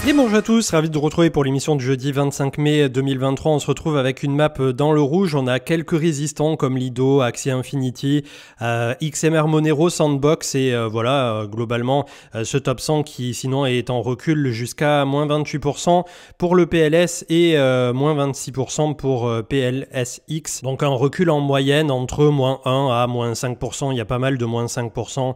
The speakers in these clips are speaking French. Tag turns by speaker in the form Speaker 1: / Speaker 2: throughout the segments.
Speaker 1: Et bonjour à tous, ravi de vous retrouver pour l'émission du jeudi 25 mai 2023. On se retrouve avec une map dans le rouge. On a quelques résistants comme Lido, Axie Infinity, XMR Monero, Sandbox et globalement ce top 100 qui sinon est en recul jusqu'à moins 28% pour le PLS et moins 26% pour PLSX. Donc un recul en moyenne entre moins 1 à moins 5%. Il y a pas mal de moins 5%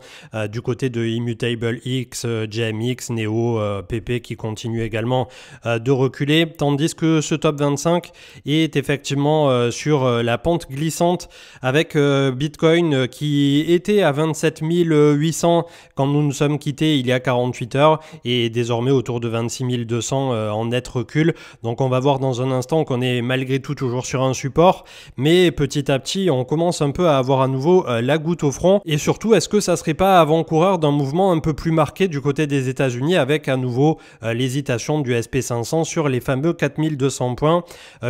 Speaker 1: du côté de Immutable X, JMX, Neo, PP qui continue également de reculer, tandis que ce top 25 est effectivement sur la pente glissante avec Bitcoin qui était à 27 800 quand nous nous sommes quittés il y a 48 heures et désormais autour de 26 200 en net recul. Donc on va voir dans un instant qu'on est malgré tout toujours sur un support, mais petit à petit on commence un peu à avoir à nouveau la goutte au front. Et surtout, est-ce que ça serait pas avant-coureur d'un mouvement un peu plus marqué du côté des États-Unis avec à nouveau l'hésitation du SP500 sur les fameux 4200 points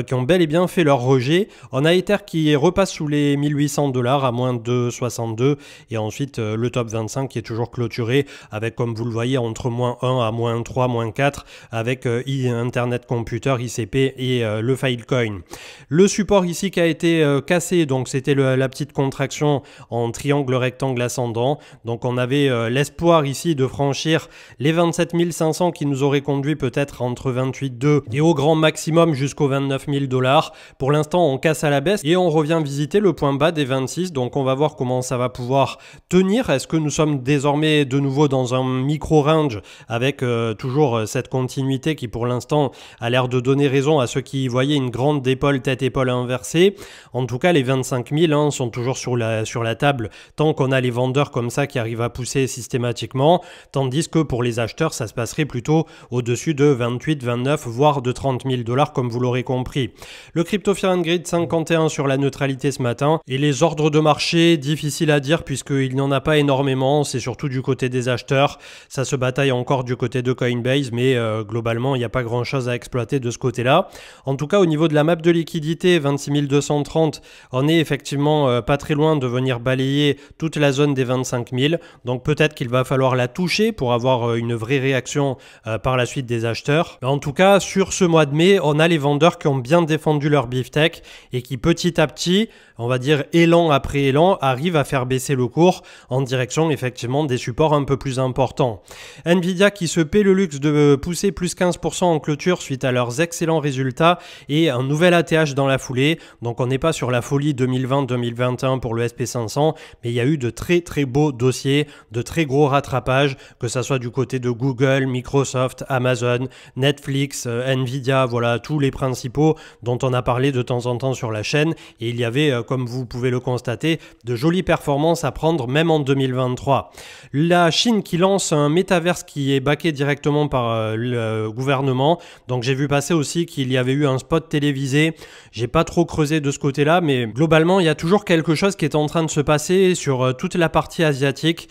Speaker 1: qui ont bel et bien fait leur rejet. On a Ether qui repasse sous les 1800 $, à moins de 62, et ensuite le top 25 qui est toujours clôturé avec, comme vous le voyez, entre moins 1 à moins 3, moins 4 avec Internet Computer, ICP et le Filecoin. Le support ici qui a été cassé, donc c'était la petite contraction en triangle rectangle ascendant. Donc on avait l'espoir ici de franchir les 27 500 qui nous auraient conduit peut-être entre 28,2 et au grand maximum jusqu'aux 29 000 $. Pour l'instant, on casse à la baisse et on revient visiter le point bas des 26. Donc on va voir comment ça va pouvoir tenir. Est-ce que nous sommes désormais de nouveau dans un micro-range avec toujours cette continuité qui pour l'instant a l'air de donner raison à ceux qui voyaient une grande épaule, tête-épaule inversée. En tout cas, les 25 000 sont toujours sur la table tant qu'on a les vendeurs comme ça qui arrivent à pousser systématiquement. Tandis que pour les acheteurs, ça se passerait plutôt au-dessus de 28, 29, voire de 30 000 $ comme vous l'aurez compris. Le Crypto Fear and Greed 51 sur la neutralité ce matin. Et les ordres de marché, difficile à dire puisqu'il n'y en a pas énormément. C'est surtout du côté des acheteurs. Ça se bataille encore du côté de Coinbase, mais globalement, il n'y a pas grand-chose à exploiter de ce côté-là. En tout cas, au niveau de la map de liquidité, 26 230, on est effectivement pas très loin de venir balayer toute la zone des 25 000. Donc peut-être qu'il va falloir la toucher pour avoir une vraie réaction par la suite des acheteurs. En tout cas, sur ce mois de mai, on a les vendeurs qui ont bien défendu leur beefsteak et qui petit à petit, on va dire élan après élan, arrivent à faire baisser le cours en direction effectivement des supports un peu plus importants. Nvidia qui se paie le luxe de pousser plus 15% en clôture suite à leurs excellents résultats et un nouvel ATH dans la foulée. Donc on n'est pas sur la folie 2020-2021 pour le SP500, mais il y a eu de très très beaux dossiers, de très gros rattrapages, que ça soit du côté de Google, Microsoft, Amazon, Netflix, Nvidia, voilà tous les principaux dont on a parlé de temps en temps sur la chaîne. Et il y avait, comme vous pouvez le constater, de jolies performances à prendre même en 2023. La Chine qui lance un métaverse qui est backé directement par le gouvernement. Donc j'ai vu passer aussi qu'il y avait eu un spot télévisé. J'ai pas trop creusé de ce côté-là, mais globalement il y a toujours quelque chose qui est en train de se passer sur toute la partie asiatique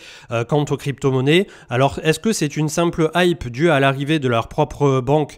Speaker 1: quant aux crypto-monnaies. Alors est-ce que c'est une simple hype due à l'arrivée de leur propre banque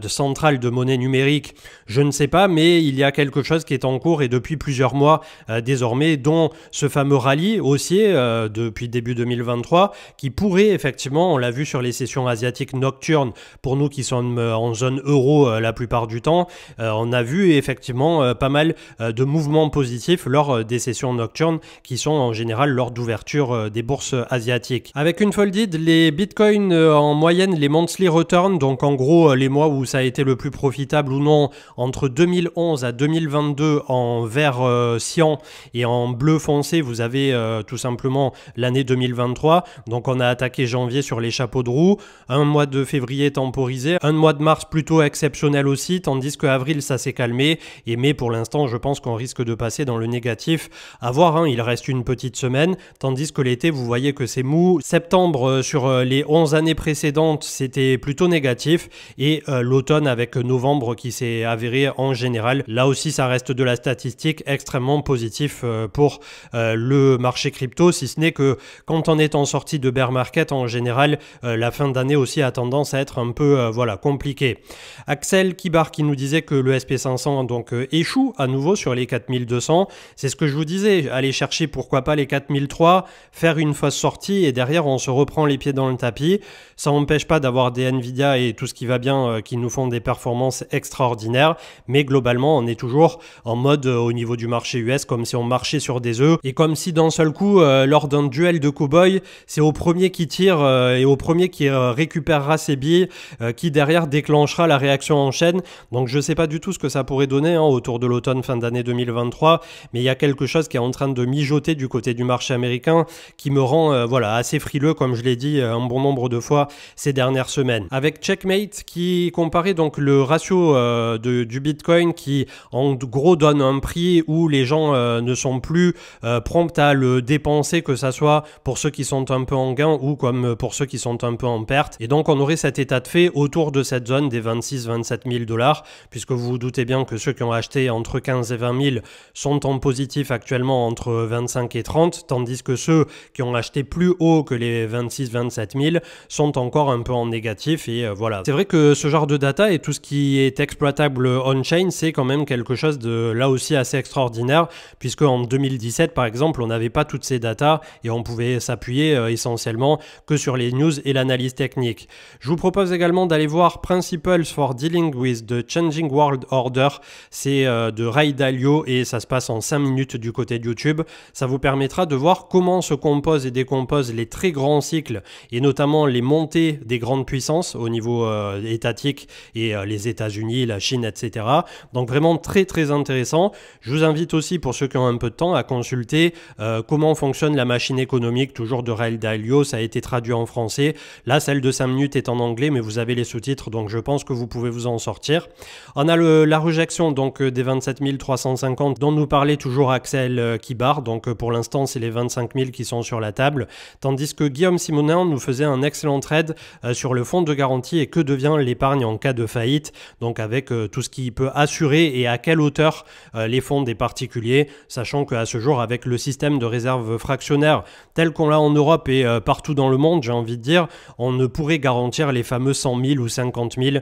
Speaker 1: centrale de monnaie numérique? Je ne sais pas, mais il y a quelque chose qui est en cours et depuis plusieurs mois désormais, dont ce fameux rallye haussier depuis début 2023 qui pourrait effectivement, on l'a vu sur les sessions asiatiques nocturnes pour nous qui sommes en zone euro la plupart du temps, on a vu effectivement pas mal de mouvements positifs lors des sessions nocturnes qui sont en général lors d'ouverture des bourses asiatiques. Avec une folded, les bitcoins en moyenne, les monthly returns, donc en gros les mois où ça a été le plus profitable ou non, entre 2011 à 2022 en vert cyan et en bleu foncé, vous avez tout simplement l'année 2023. Donc on a attaqué janvier sur les chapeaux de roue, un mois de février temporisé, un mois de mars plutôt exceptionnel aussi, tandis que avril ça s'est calmé et mai pour l'instant je pense qu'on risque de passer dans le négatif. À voir, hein, il reste une petite semaine, tandis que l'été vous voyez que c'est mou. Septembre sur les 11 années précédentes c'était plutôt négatif et l'automne avec novembre qui s'est avéré en général, là aussi ça reste de la statistique extrêmement positif pour le marché crypto, si ce n'est que quand on est en sortie de bear market en général la fin d'année aussi a tendance à être un peu voilà, compliquée. Axel Kibar qui nous disait que le SP500 donc échoue à nouveau sur les 4200, c'est ce que je vous disais, aller chercher pourquoi pas les 4003, faire une fausse sortie et derrière on se reprend les pieds dans le tapis. Ça n'empêche pas d'avoir des Nvidia et tout ce qui va bien qui nous font des performances extraordinaires, mais globalement on est toujours en mode au niveau du marché US comme si on marchait sur des œufs et comme si d'un seul coup lors d'un duel de cow-boy c'est au premier qui tire et au premier qui récupérera ses billes qui derrière déclenchera la réaction en chaîne. Donc je sais pas du tout ce que ça pourrait donner autour de l'automne fin d'année 2023, mais il y a quelque chose qui est en train de mijoter du côté du marché américain qui me rend voilà, assez frileux comme je l'ai dit un bon nombre de fois ces dernières semaines. Avec Checkmate qui comparait donc le ratio du Bitcoin qui en gros donne un prix où les gens ne sont plus prompts à le dépenser, que ça soit pour ceux qui sont un peu en gain ou comme pour ceux qui sont un peu en perte. Et donc on aurait cet état de fait autour de cette zone des 26-27 000 $, puisque vous vous doutez bien que ceux qui ont acheté entre 15 et 20 000 sont en positif actuellement entre 25 et 30, tandis que ceux qui ont acheté plus haut que les 26-27 000 sont encore un peu en négatif et voilà. C'est vrai que ce genre de data et tout ce qui est exploitable on-chain, c'est quand même quelque chose de là aussi assez extraordinaire, puisque en 2017 par exemple, on n'avait pas toutes ces datas et on pouvait s'appuyer essentiellement que sur les news et l'analyse technique. Je vous propose également d'aller voir Principles for Dealing with the Changing World Order, c'est de Ray Dalio et ça se passe en 5 minutes du côté de YouTube. Ça vous permettra de voir comment se composent et décomposent les très grands cycles et notamment les montées des grandes puissances au niveau étatique et les États-Unis, la Chine, etc. Donc vraiment très très intéressant. Je vous invite aussi pour ceux qui ont un peu de temps à consulter comment fonctionne la machine économique, toujours de Ray Dalio. Ça a été traduit en français. Là, celle de 5 minutes est en anglais, mais vous avez les sous-titres, donc je pense que vous pouvez vous en sortir. On a la rejection donc des 27 350 dont nous parlait toujours Axel Kibar. Donc pour l'instant, c'est les 25 000 qui sont sur la table, tandis que Guillaume Simonin nous faisait un excellent trade sur le fonds de garantie et que devient l'épargne en cas de faillite, donc avec tout ce qui peut assurer et à quelle hauteur les fonds des particuliers, sachant qu'à ce jour, avec le système de réserve fractionnaire tel qu'on l'a en Europe et partout dans le monde, j'ai envie de dire, on ne pourrait garantir les fameux 100 000 ou 50 000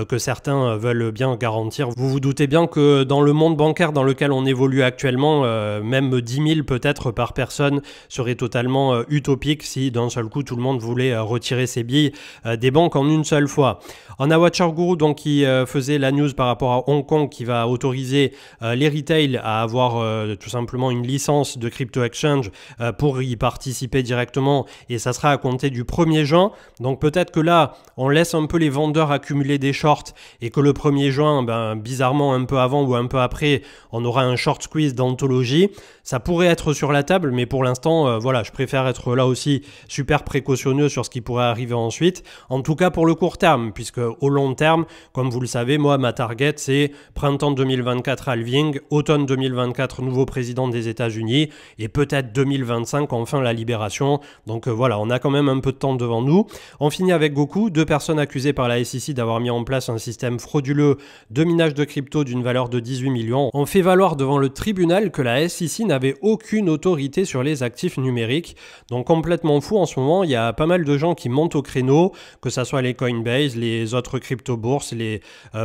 Speaker 1: que certains veulent bien garantir. Vous vous doutez bien que dans le monde bancaire dans lequel on évolue actuellement, même 10 000 peut-être par personne serait totalement utopique si d'un seul coup tout le monde voulait retirer ses billes des banques en une seule fois. On a Watcher Guru donc qui faisait la news par rapport à Hong Kong qui va autoriser les retail à avoir tout simplement une licence de crypto exchange pour y participer directement et ça sera à compter du 1er juin. Donc peut-être que là on laisse un peu les vendeurs accumuler des shorts et que le 1er juin, bizarrement un peu avant ou un peu après, on aura un short squeeze d'anthologie. Ça pourrait être sur la table, mais pour l'instant, voilà, je préfère être là aussi super précautionneux sur ce qui pourrait arriver ensuite. En tout cas pour le court terme, puisque au long terme, comme vous le savez, moi ma target c'est printemps 2024 halving, automne 2024 nouveau président des États-Unis et peut-être 2025 enfin la libération. Donc voilà, on a quand même un peu de temps devant nous. On finit avec Goku, 2 personnes accusées par la SEC d'avoir mis en place un système frauduleux de minage de crypto d'une valeur de 18 millions. On fait valoir devant le tribunal que la SEC n'avait aucune autorité sur les actifs numériques. Donc complètement fou en ce moment, il y a pas mal de gens qui montent au créneau, que ce soit les Coinbase, les autres crypto-bourses, les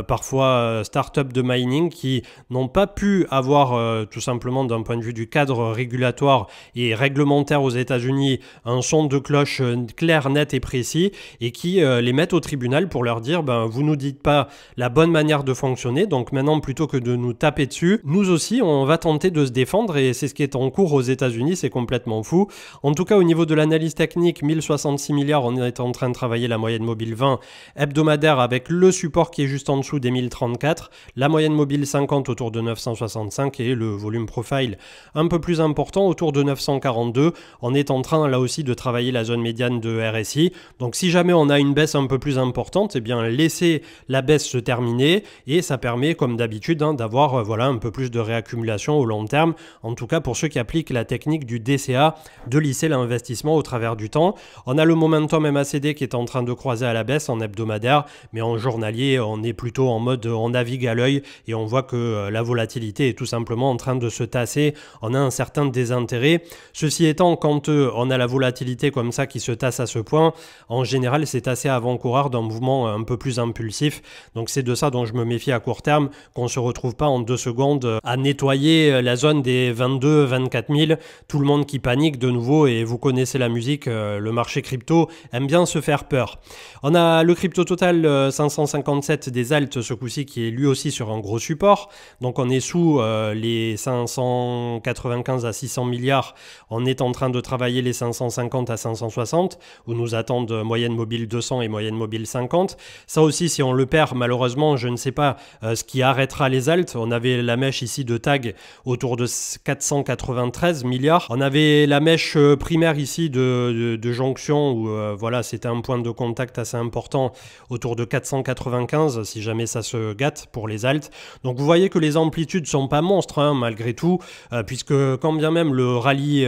Speaker 1: parfois startups de mining qui n'ont pas pu avoir tout simplement d'un point de vue du cadre régulatoire et réglementaire aux États-Unis un son de cloche clair, net et précis et qui les mettent au tribunal pour leur dire vous nous dites pas la bonne manière de fonctionner, donc maintenant plutôt que de nous taper dessus, nous aussi on va tenter de se défendre et c'est ce qui est en cours aux États-Unis, c'est complètement fou. En tout cas au niveau de l'analyse technique, 1066 milliards, on est en train de travailler la moyenne mobile 20 hebdomadaire avec le support qui est juste en dessous des 1034, la moyenne mobile 50 autour de 965 et le volume profile un peu plus important autour de 942. On est en train là aussi de travailler la zone médiane de RSI, donc si jamais on a une baisse un peu plus importante, eh bien laissez la baisse se terminer et ça permet comme d'habitude d'avoir voilà, un peu plus de réaccumulation au long terme, en tout cas pour ceux qui appliquent la technique du DCA, de lisser l'investissement au travers du temps. On a le momentum MACD qui est en train de croiser à la baisse en hebdomadaire, mais en journalier on est plutôt en mode on navigue à l'œil et on voit que la volatilité est tout simplement en train de se tasser, on a un certain désintérêt. Ceci étant, quand on a la volatilité comme ça qui se tasse à ce point, en général c'est assez avant-coureur d'un mouvement un peu plus impulsif, donc c'est de ça dont je me méfie à court terme, qu'on ne se retrouve pas en 2 secondes à nettoyer la zone des 22-24 000, tout le monde qui panique de nouveau et vous connaissez la musique, le marché crypto aime bien se faire peur. On a le crypto total 557 des alts ce coup-ci qui est lui aussi sur un gros support. Donc on est sous les 595 à 600 milliards. On est en train de travailler les 550 à 560 où nous attendent moyenne mobile 200 et moyenne mobile 50. Ça aussi, si on le perd, malheureusement, je ne sais pas ce qui arrêtera les alts. On avait la mèche ici de tag autour de 493 milliards. On avait la mèche primaire ici de jonction où voilà, c'était un point de contact assez important autour de 495 si jamais ça se gâte pour les alts. Donc vous voyez que les amplitudes sont pas monstres hein, malgré tout, puisque quand bien même le rallye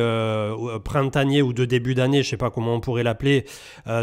Speaker 1: printanier ou de début d'année, je sais pas comment on pourrait l'appeler,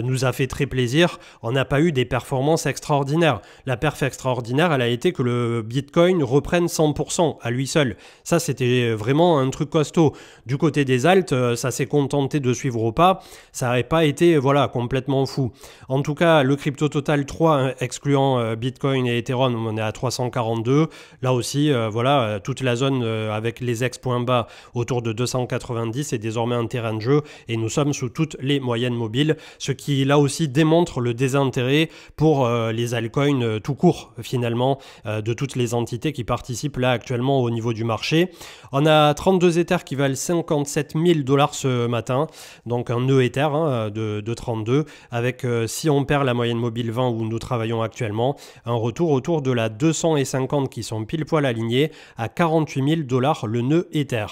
Speaker 1: nous a fait très plaisir, on n'a pas eu des performances extraordinaires. La perf extraordinaire, elle a été que le Bitcoin reprenne 100% à lui seul. Ça, c'était vraiment un truc costaud. Du côté des alts, ça s'est contenté de suivre au pas. Ça n'avait pas été voilà, complètement fou. En tout cas, le crypto total 3, excluant Bitcoin et Ethereum, on est à 342. Là aussi, voilà, toute la zone avec les ex-points bas autour de 290 est désormais un terrain de jeu et nous sommes sous toutes les moyennes mobiles, ce qui là aussi démontre le désintérêt pour les altcoins tout court finalement de toutes les entités qui participent là actuellement au niveau du marché. On a 32 Ethers qui valent 57 000 $ ce matin, donc un nœud Ether hein, de 32 avec si on perd la moyenne mobile 20 où nous travaillons actuellement, un retour autour de la 250 qui sont pile poil alignés à 48 000 $ le nœud Ether.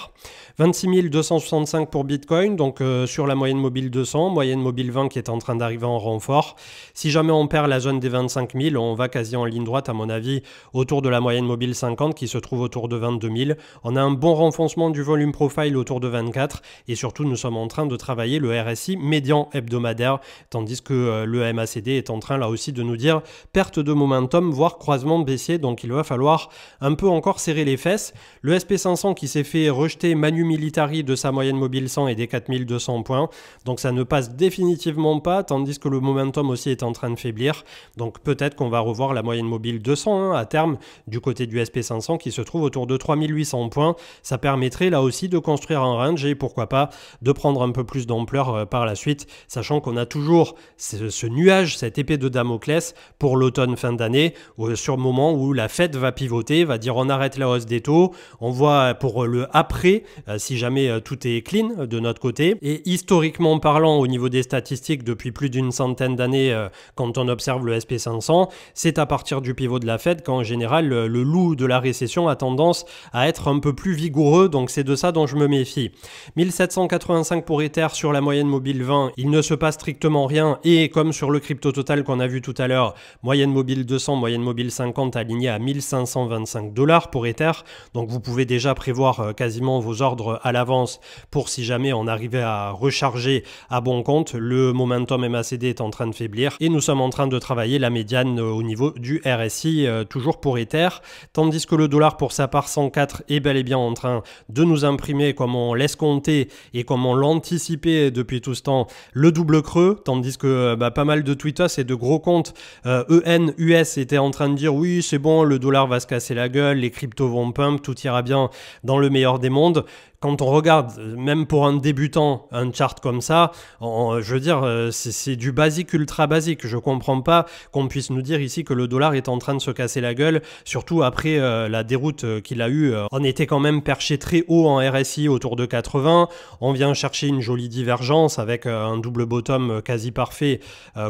Speaker 1: 26 265 pour Bitcoin, donc sur la moyenne mobile 200, moyenne mobile 20 qui est en train d'arriver en renfort. Si jamais on perd la zone des 25 000, on va quasi en ligne droite à mon avis autour de la moyenne mobile 50 qui se trouve autour de 22 000. On a un bon renfoncement du volume profile autour de 24 et surtout nous sommes en train de travailler le RSI médian hebdomadaire tandis que le MACD est en train là aussi de nous dire perte de momentum voire croisement baissier, donc il va falloir un peu encore serrer les fesses. Le SP500 qui s'est fait rejeter manu militari de sa moyenne mobile 100 et des 4200 points, donc ça ne passe définitivement pas tandis que le momentum aussi est en train de faiblir, donc peut-être qu'on va revoir la moyenne mobile 200 hein, à terme du côté du SP500 qui se trouve autour de 3800 points. Ça permettrait là aussi de construire un range et pourquoi pas de prendre un peu plus d'ampleur par la suite, sachant qu'on a toujours ce nuage, cette épée de Damoclès pour l'automne fin d'année, sur le moment où la Fed va pivoter, va dire on arrête la hausse des taux, on voit pour le après, si jamais tout est clean de notre côté. Et historiquement parlant, au niveau des statistiques, depuis plus d'une centaine d'années, quand on observe le SP500, c'est à partir du pivot de la Fed qu'en général, le loup de la récession a tendance à être un peu plus vigoureux, donc c'est de ça dont je me méfie. 1785 pour Ether sur la moyenne mobile 20, il ne se passe strictement rien, et comme sur le crypto total qu'on a vu tout à l'heure, moyenne mobile 200, moyenne mobile 50 alignée à 1525 $ pour Ether, donc vous pouvez déjà prévoir quasiment vos ordres à l'avance pour si jamais on arrivait à recharger à bon compte. Le momentum MACD est en train de faiblir et nous sommes en train de travailler la médiane au niveau du RSI toujours pour Ether, tandis que le dollar pour sa part 104 est bel et bien en train de nous imprimer comme on l'escomptait et comme on l'anticipait depuis tout ce temps le double creux, tandis que pas mal de tweetos et de gros comptes ENUS étaient en train de dire oui c'est bon, le dollar va se casser la gueule, les cryptos vont pump, tout ira bien dans le meilleur des mondes. Quand on regarde, même pour un débutant, un chart comme ça, je veux dire, c'est du basique ultra basique. Je comprends pas qu'on puisse nous dire ici que le dollar est en train de se casser la gueule, surtout après la déroute qu'il a eue. On était quand même perché très haut en RSI autour de 80. On vient chercher une jolie divergence avec un double bottom quasi parfait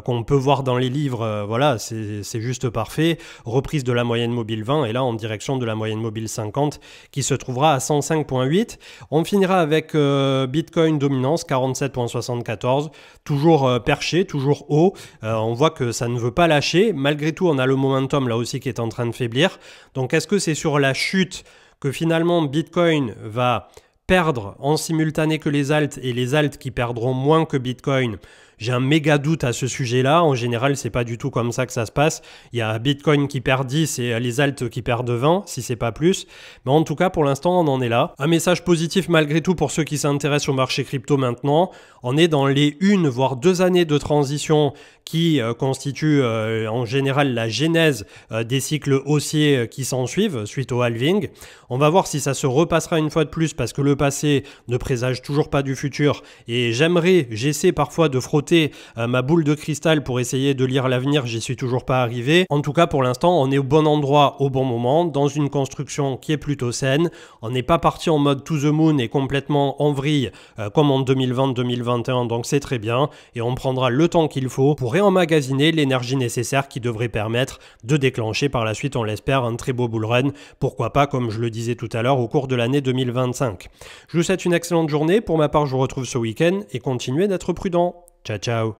Speaker 1: qu'on peut voir dans les livres. Voilà, c'est juste parfait. Reprise de la moyenne mobile 20 et là en direction de la moyenne mobile 50 qui se trouvera à 105,8. On finira avec Bitcoin dominance 47,74, toujours perché, toujours haut. On voit que ça ne veut pas lâcher. Malgré tout, on a le momentum là aussi qui est en train de faiblir. Donc est-ce que c'est sur la chute que finalement Bitcoin va perdre en simultané que les alts et les alts qui perdront moins que Bitcoin? J'ai un méga doute à ce sujet-là. En général, c'est pas du tout comme ça que ça se passe. Il y a Bitcoin qui perd 10 et les alts qui perdent 20, si c'est pas plus. Mais en tout cas, pour l'instant, on en est là. Un message positif malgré tout pour ceux qui s'intéressent au marché crypto maintenant. On est dans les 1 voire 2 années de transition qui constituent en général la genèse des cycles haussiers qui s'en suivent suite au halving. On va voir si ça se repassera une fois de plus parce que le passé ne présage toujours pas du futur. Et j'essaie parfois de frotter frotter ma boule de cristal pour essayer de lire l'avenir, j'y suis toujours pas arrivé. En tout cas, pour l'instant, on est au bon endroit, au bon moment, dans une construction qui est plutôt saine. On n'est pas parti en mode to the moon et complètement en vrille comme en 2020-2021, donc c'est très bien. Et on prendra le temps qu'il faut pour réemmagasiner l'énergie nécessaire qui devrait permettre de déclencher par la suite, on l'espère, un très beau bull run. Pourquoi pas, comme je le disais tout à l'heure, au cours de l'année 2025. Je vous souhaite une excellente journée. Pour ma part, je vous retrouve ce week-end et continuez d'être prudent. Ciao, ciao.